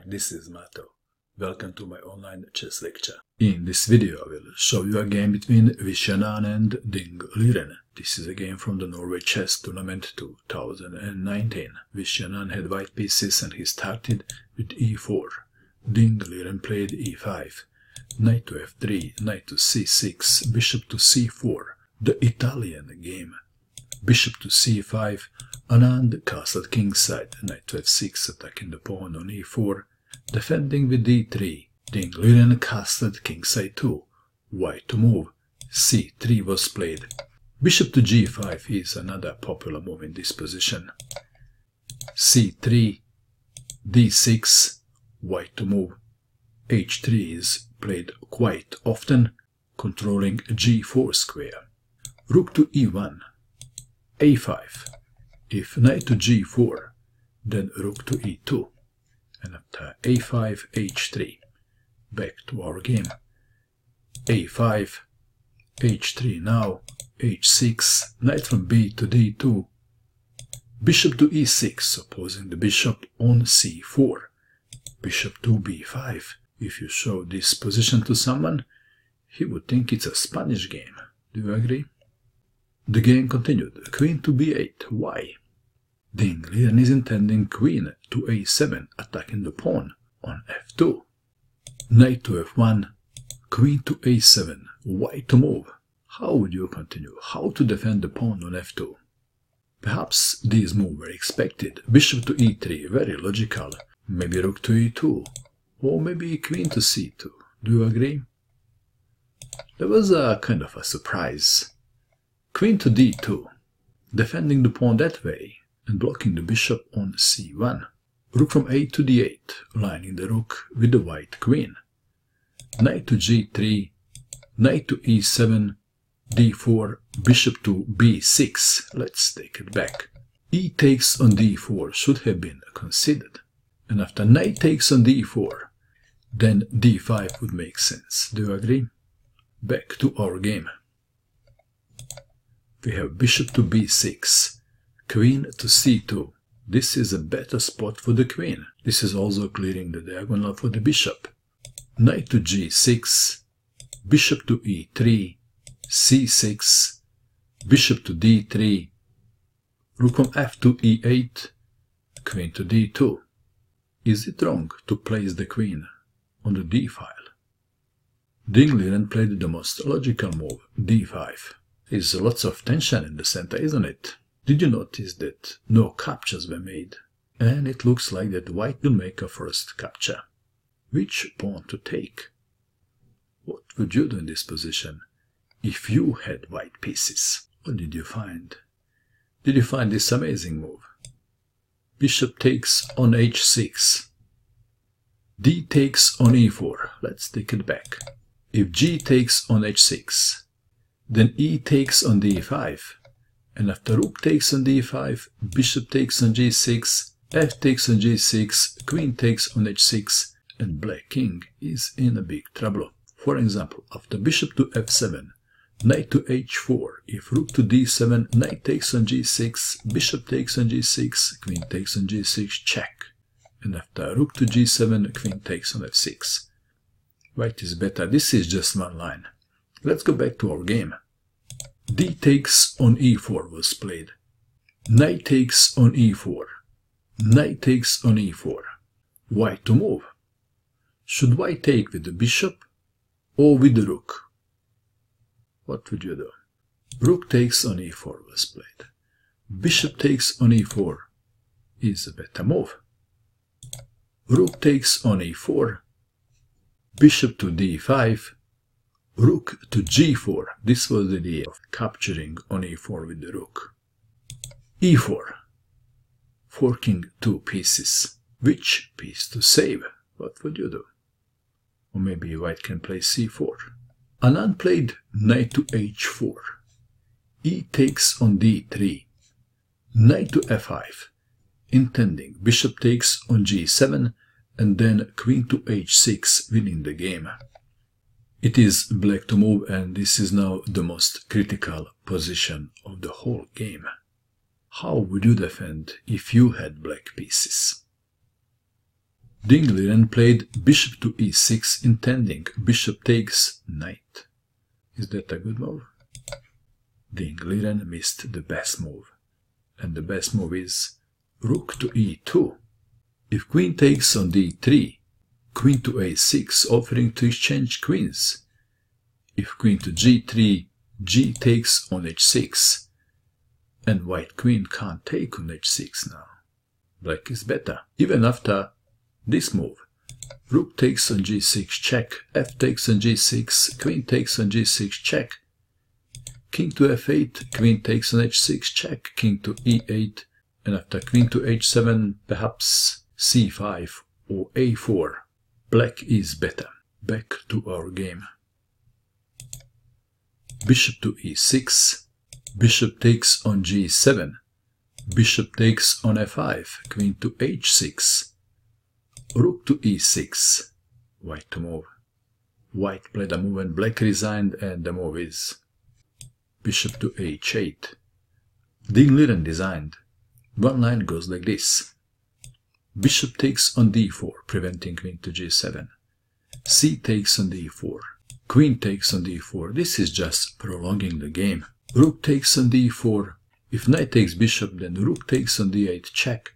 this is Mato. Welcome to my online chess lecture. In this video I will show you a game between Viswanathan and Liren. This is a game from the Norway chess tournament 2019. Viswanathan had white pieces and he started with e4. Liren played e5. Knight to f3, knight to c6, bishop to c4. The Italian game. Bishop to c5, Anand castled kingside, knight to f6, attacking the pawn on e4, defending with d3. Liren castled kingside 2, white to move, c3 was played. Bishop to g5 is another popular move in this position. c3, d6, white to move. h3 is played quite often, controlling g4 square. Rook to e1, a5. If knight to g4, then rook to e2. And after a5, h3. Back to our game. a5, h3 now, h6, knight from b to d2. Bishop to e6, opposing the bishop on c4. Bishop to b5. If you show this position to someone, he would think it's a Spanish game. Do you agree? The game continued. Queen to b8. Why? Liren is intending queen to a7, attacking the pawn on f2. Knight to f1, queen to a7, white to move. How would you continue? How to defend the pawn on f2? Perhaps these moves were expected. Bishop to e3, very logical. Maybe rook to e2, or maybe queen to c2. Do you agree? There was a kind of a surprise. Queen to d2, defending the pawn that way and blocking the bishop on c1. Rook from a to d8, aligning the rook with the white queen. Knight to g3, knight to e7, d4, bishop to b6. Let's take it back. E takes on d4 should have been considered. And after knight takes on d4, then d5 would make sense. Do you agree? Back to our game. We have bishop to b6, queen to c2. This is a better spot for the queen. This is also clearing the diagonal for the bishop. Knight to g6, bishop to e3, c6, bishop to d3, rook from f to e8, queen to d2. Is it wrong to place the queen on the d file? Liren played the most logical move, d5. There's lots of tension in the center, isn't it? Did you notice that no captures were made? And it looks like that white will make a first capture. Which pawn to take? What would you do in this position if you had white pieces? What did you find? Did you find this amazing move? Bishop takes on h6. D takes on e4. Let's take it back. If g takes on h6, then e takes on d5, and after rook takes on d5, bishop takes on g6, f takes on g6, queen takes on h6, and black king is in a big trouble. For example, after bishop to f7, knight to h4, if rook to d7, knight takes on g6, bishop takes on g6, queen takes on g6, check. And after rook to g7, queen takes on f6. White is better. This is just one line. Let's go back to our game. D takes on e4 was played. Knight takes on e4. Knight takes on e4. White to move. Should white take with the bishop or with the rook? What would you do? Rook takes on e4 was played. Bishop takes on e4 is a better move. Rook takes on e4. Bishop to d5. Rook to g4. This was the idea of capturing on e4 with the rook. e4. Forking two pieces. Which piece to save? What would you do? Or maybe white can play c4. Anand played knight to h4. E takes on d3. Knight to f5. Intending bishop takes on g7 and then queen to h6, winning the game. It is black to move, and this is now the most critical position of the whole game. How would you defend if you had black pieces? Liren played bishop to e6, intending bishop takes knight. Is that a good move? Liren missed the best move. And the best move is rook to e2. If queen takes on d3, queen to a6, offering to exchange queens. If queen to g3, g takes on h6. And white queen can't take on h6 now. Black is better. Even after this move, rook takes on g6 check, f takes on g6, queen takes on g6 check, king to f8, queen takes on h6 check, king to e8, and after queen to h7, perhaps c5 or a4. Black is better. Back to our game. Bishop to e6, bishop takes on g7, bishop takes on f5, queen to h6, rook to e6, white to move. White played a move and black resigned, and the move is bishop to h8. Liren designed. One line goes like this. Bishop takes on d4, preventing queen to g7. C takes on d4. Queen takes on d4. This is just prolonging the game. Rook takes on d4. If knight takes bishop, then rook takes on d8 check.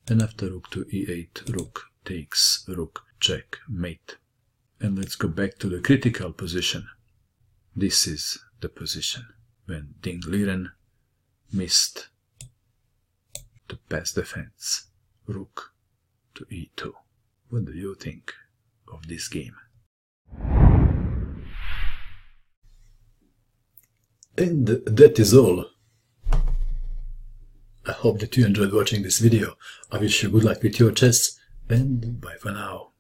And after rook to e8, rook takes rook check mate. And let's go back to the critical position. This is the position when Liren missed the best defense. Rook to e2. What do you think of this game? And that is all. I hope that you enjoyed watching this video. I wish you good luck with your chess, and bye for now.